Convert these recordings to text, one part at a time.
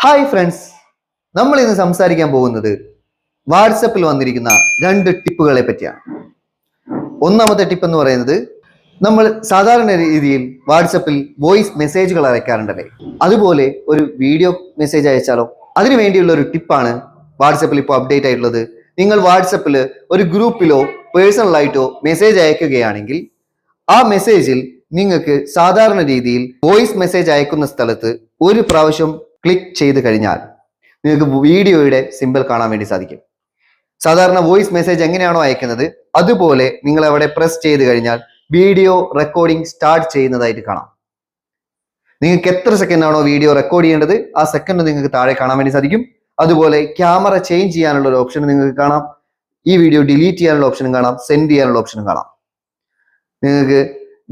Hi friends, നമ്മൾ ഇന്ന് സംസാരിക്കാൻ പോകുന്നത് വാട്സപ്പിൽ വന്നിരിക്കുന്ന 2 ടിപ്പുകളെ പറ്റിയാണ്. ഒന്നാമത്തെ ടിപ്പ് എന്ന് പറയുന്നത്, നമ്മൾ സാധാരണ രീതിയിൽ വാട്സപ്പിൽ വോയിസ് മെസ്സേജുകൾ അയക്കാറുണ്ടല്ലേ, അതുപോലെ ഒരു വീഡിയോ മെസ്സേജ് അയച്ചാലോ? അതിനു വേണ്ടിയുള്ള ഒരു ടിപ്പാണ് വാട്സപ്പിൽ ഇപ്പോൾ അപ്ഡേറ്റ് ആയിട്ടുള്ളത്. നിങ്ങൾ വാട്സപ്പിൽ ഒരു ഗ്രൂപ്പിലോ പേഴ്സണലായിട്ടോ മെസ്സേജ് അയക്കുകയാണെങ്കിൽ ആ മെസ്സേജിൽ നിങ്ങൾക്ക് സാധാരണ രീതിയിൽ വോയിസ് മെസ്സേജ് അയക്കുന്ന സ്ഥലത്ത് ഒരു പ്രാവശ്യം ക്ലിക്ക് ചെയ്ത് കഴിഞ്ഞാൽ നിങ്ങൾക്ക് വീഡിയോയുടെ സിമ്പിൾ കാണാൻ വേണ്ടി സാധിക്കും. സാധാരണ വോയിസ് മെസ്സേജ് എങ്ങനെയാണോ അയക്കുന്നത് അതുപോലെ നിങ്ങൾ അവിടെ പ്രസ് ചെയ്ത് കഴിഞ്ഞാൽ വീഡിയോ റെക്കോർഡിംഗ് സ്റ്റാർട്ട് ചെയ്യുന്നതായിട്ട് കാണാം. നിങ്ങൾക്ക് എത്ര സെക്കൻഡ് ആണോ വീഡിയോ റെക്കോർഡ് ചെയ്യേണ്ടത് ആ സെക്കൻഡ് നിങ്ങൾക്ക് താഴെ കാണാൻ വേണ്ടി സാധിക്കും. അതുപോലെ ക്യാമറ ചേഞ്ച് ചെയ്യാനുള്ള ഒരു ഓപ്ഷൻ നിങ്ങൾക്ക് കാണാം. ഈ വീഡിയോ ഡിലീറ്റ് ചെയ്യാനുള്ള ഓപ്ഷനും കാണാം, സെൻഡ് ചെയ്യാനുള്ള ഓപ്ഷനും കാണാം. നിങ്ങൾക്ക്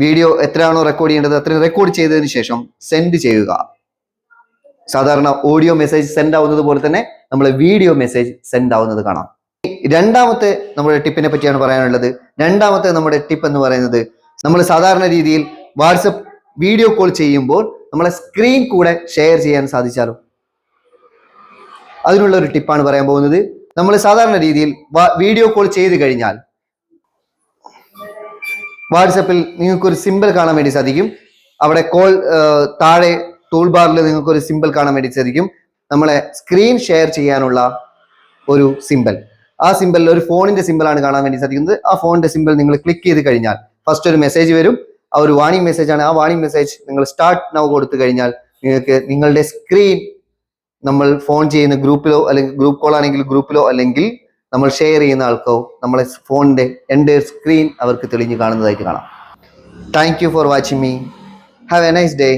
വീഡിയോ എത്രയാണോ റെക്കോർഡ് ചെയ്യേണ്ടത് അത്രയും റെക്കോർഡ് ചെയ്തതിനു ശേഷം സെൻഡ് ചെയ്യുക. സാധാരണ ഓഡിയോ മെസ്സേജ് സെൻഡ് ആവുന്നത് പോലെ തന്നെ നമ്മൾ വീഡിയോ മെസ്സേജ് സെൻഡ് ആവുന്നത് കാണാം. രണ്ടാമത്തെ നമ്മുടെ ടിപ്പിനെ പറ്റിയാണ് പറയാനുള്ളത്. രണ്ടാമത്തെ നമ്മുടെ ടിപ്പ് എന്ന് പറയുന്നത്, നമ്മൾ സാധാരണ രീതിയിൽ വാട്സപ്പ് വീഡിയോ കോൾ ചെയ്യുമ്പോൾ നമ്മളെ സ്ക്രീൻ കൂടെ ഷെയർ ചെയ്യാൻ സാധിച്ചാലോ? അതിനുള്ള ഒരു ടിപ്പാണ് പറയാൻ പോകുന്നത്. നമ്മൾ സാധാരണ രീതിയിൽ വീഡിയോ കോൾ ചെയ്ത് കഴിഞ്ഞാൽ വാട്സപ്പിൽ നിങ്ങൾക്കൊരു സിമ്പിൾ കാണാൻ വേണ്ടി സാധിക്കും. അവിടെ കോൾ താഴെ ടൂൾ ബാറിൽ നിങ്ങൾക്ക് ഒരു സിമ്പിൾ കാണാൻ വേണ്ടി സാധിക്കും. നമ്മളെ സ്ക്രീൻ ഷെയർ ചെയ്യാനുള്ള ഒരു സിമ്പിൾ. ആ സിമ്പിളിൽ ഒരു ഫോണിന്റെ സിമ്പിളാണ് കാണാൻ വേണ്ടി സാധിക്കുന്നത്. ആ ഫോണിന്റെ സിമ്പിൾ നിങ്ങൾ ക്ലിക്ക് ചെയ്ത് കഴിഞ്ഞാൽ ഫസ്റ്റ് ഒരു മെസ്സേജ് വരും. ആ ഒരു വാണിംഗ് മെസ്സേജ് ആണ്. ആ വാണിംഗ് മെസ്സേജ് നിങ്ങൾ സ്റ്റാർട്ട് നൗ കൊടുത്തു കഴിഞ്ഞാൽ നിങ്ങൾക്ക് നിങ്ങളുടെ സ്ക്രീൻ നമ്മൾ ഫോൺ ചെയ്യുന്ന ഗ്രൂപ്പിലോ അല്ലെങ്കിൽ ഗ്രൂപ്പ് കോൾ ആണെങ്കിൽ ഗ്രൂപ്പിലോ അല്ലെങ്കിൽ നമ്മൾ ഷെയർ ചെയ്യുന്ന ആൾക്കോ നമ്മളെ ഫോണിന്റെ എൻ്റെ സ്ക്രീൻ അവർക്ക് തെളിഞ്ഞ് കാണുന്നതായിട്ട് കാണാം. Thank you for watching me. Have A nice day.